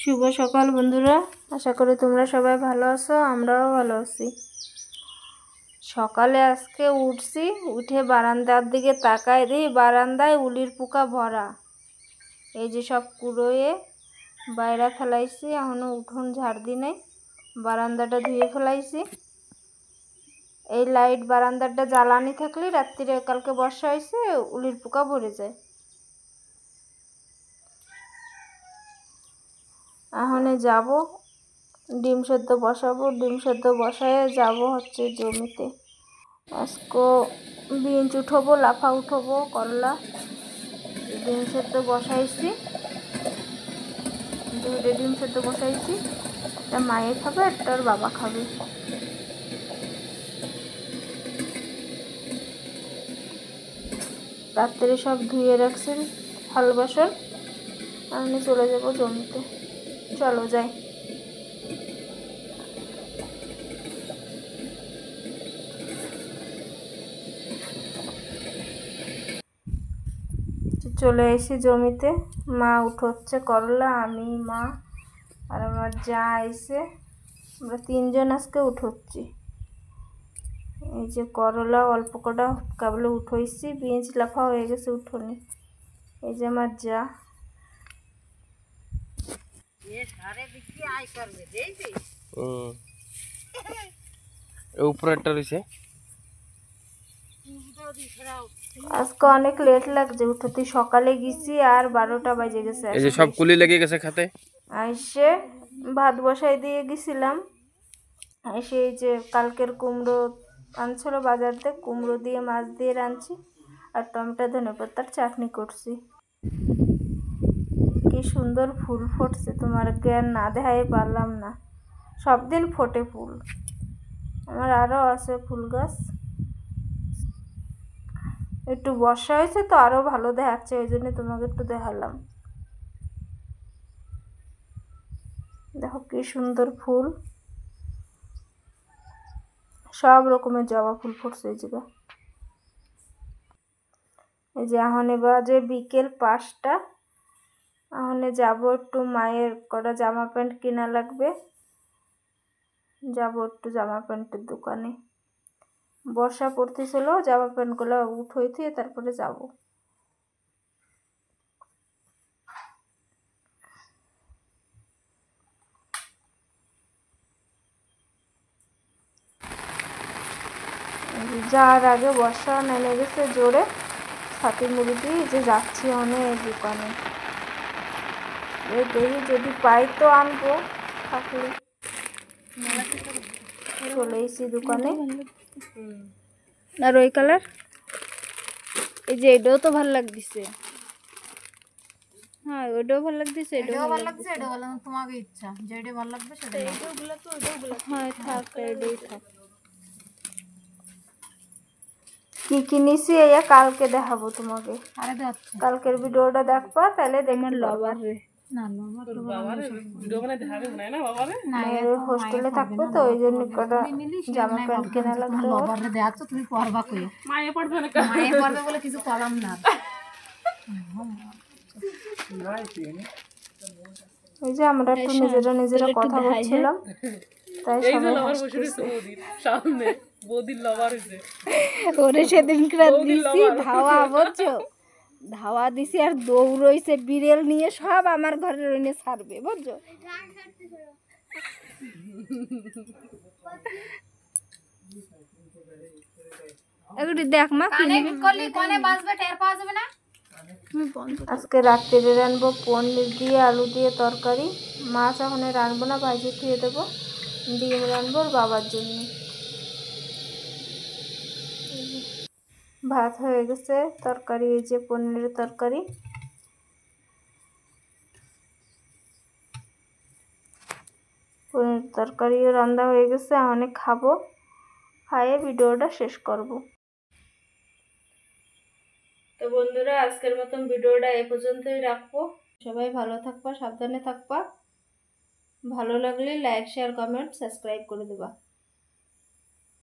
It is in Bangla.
শুভ সকাল বন্ধুরা, আশা করি তোমরা সবাই ভালো আছো। আমরাও ভালো আছি। সকালে আজকে উঠছি, উঠে বারান্দার দিকে তাকায় দিই, বারান্দায় উলির পোকা ভরা। এই যে সব কুড়োয়ে বাইরে ফেলাইছি, এখনো উঠোন ঝাড় দি নাই, বারান্দাটা ধুয়ে ফেলাইছি। এই লাইট বারান্দাটা জ্বালানি থাকলে রাত্রিরে, কালকে বর্ষা হয়েছে, উলির পোকা ভরে যায়। এখানে যাব, ডিম সেদ্ধ বসাবো, ডিম সেদ্ধ বসায় যাব হচ্ছে জমিতে। আজকে বিনস উঠবো, লাফা উঠবো, করলা। ডিম সেদ্ধ বসাইছি, দুটো ডিম সেদ্ধ বসাইছি। একটা মায়ে খাবে, একটা ওর বাবা খাবে। রাত্রে সব ধুয়ে রাখছি থাল বাসন। আমি চলে যাব জমিতে। চলো যাই। চলে এসেছি জমিতে। মা উঠোচ্ছে করলা, আমি, মা আর আমার যা আইছে, আমরা তিনজন আজকে উঠোচ্ছি। এই যে করলা অল্প কটা কাবলে উঠোইছি, বিনস লাফা হয়ে গেছে উঠোনি। এই যে আমার যা আজকে অনেক লেট লাগছে উঠতে। সকালে গেছি আর 12টা বাজে গেছে। এই যে সব কুলি লেগে গেছে খাতে। আইসে ভাত বসাই দিয়ে গেছিলাম। এসে এই যে কালকের কুমড়ো আনছিল বাজার থেকে, কুমড়ো দিয়ে মাছ দিয়ে রাঁধছি আর টমেটো ধনেপাতার চাটনি করছি। কি সুন্দর ফুল ফুটছে, তোমার জ্ঞান না দেখাই পারলাম না। সব দিন ফোটে ফুল, আমার আরও আছে ফুল গাছ। একটু বর্ষা হয়েছে তো আরও ভালো দেখাচ্ছে, ওই জন্য তোমাকে একটু দেখালাম। দেখো কি সুন্দর ফুল, সব রকমের জবা ফুল ফুটছে এই জায়গায়। এই যে এখন বাজে বিকেল 5টা। এখন যাব একটু, মায়ের কটা জামা প্যান্ট কেনা লাগবে, যাব একটু জামা প্যান্টের দোকানে। বর্ষা পড়তেছিল, জামা প্যান্টগুলো উঠোইতে তারপরে যাব। যার আগে বর্ষা নেমে গেছে জোরে, ছাতি মুড়ি দিয়ে যে যাচ্ছি অনেক দোকানে। দেখি যদি পাই তো আনবো, থাকলে। চলে এসেছি দোকানে। আর ওই কালার, এই যে এটাও তো ভালো লাগতেছে। হ্যাঁ ওইটাও ভালো লাগতেছে, এটাও ভালো লাগছে। এটা ভালো, তোমাকে ইচ্ছা যেটা ভালো লাগবে সেটা। এইটাগুলো তো ওইটাগুলো, হ্যাঁ থাক, এটাই থাক। কি কিনেছি এই কালকে দেখাবো তোমাকে। আরে যাচ্ছে কালকের ভিডিওটা দেখবা, তাহলে দেখে লবার রে। না বাবার ভিডিও বানাই দেখাবে না বাবারে। না, হোস্টেলে থাকবে তো ওই জন্য কটা জামা প্যান্ট কেনা লাগবে। বাবার রে দেখাচ্ছ, তুমি পরবা কই? মায়ে পড়বে না, মায়ে পরবে বলে কিছু কলাম না। এই যে আমরা একটু নিজেরা কথা বলছিলাম, তাই সবাই হাসতেছে। সামনে বদির লভার হইছে। ওরে সেদিনকার দিছি ধাওয়া, বুঝছো, ধাওয়া দিছি আর দৌড়ইছে বিড়েল নিয়ে, সব আমার ঘরের ওইনে ছাড়বে, বুঝছো। এগুলি দেখ মা, আজকে রাত্রে রানবো পনির দিয়ে আলু দিয়ে তরকারি। মাছ এখন রানবো না, ভাজি খেয়ে দেবো। ডিম রানবো বাবার জন্য। ভাত হয়ে গেছে, তরকারি এই যে পনিরের তরকারি। পনির তরকারিও রান্না হয়ে গেছে, অনেক খাবো, খাইয়ে ভিডিওটা শেষ করব। তো বন্ধুরা, আজকের মতন ভিডিওটা এ পর্যন্তই রাখবো। সবাই ভালো থাকবা, সাবধানে থাকবা। ভালো লাগলে লাইক, শেয়ার, কমেন্ট, সাবস্ক্রাইব করে দেবা।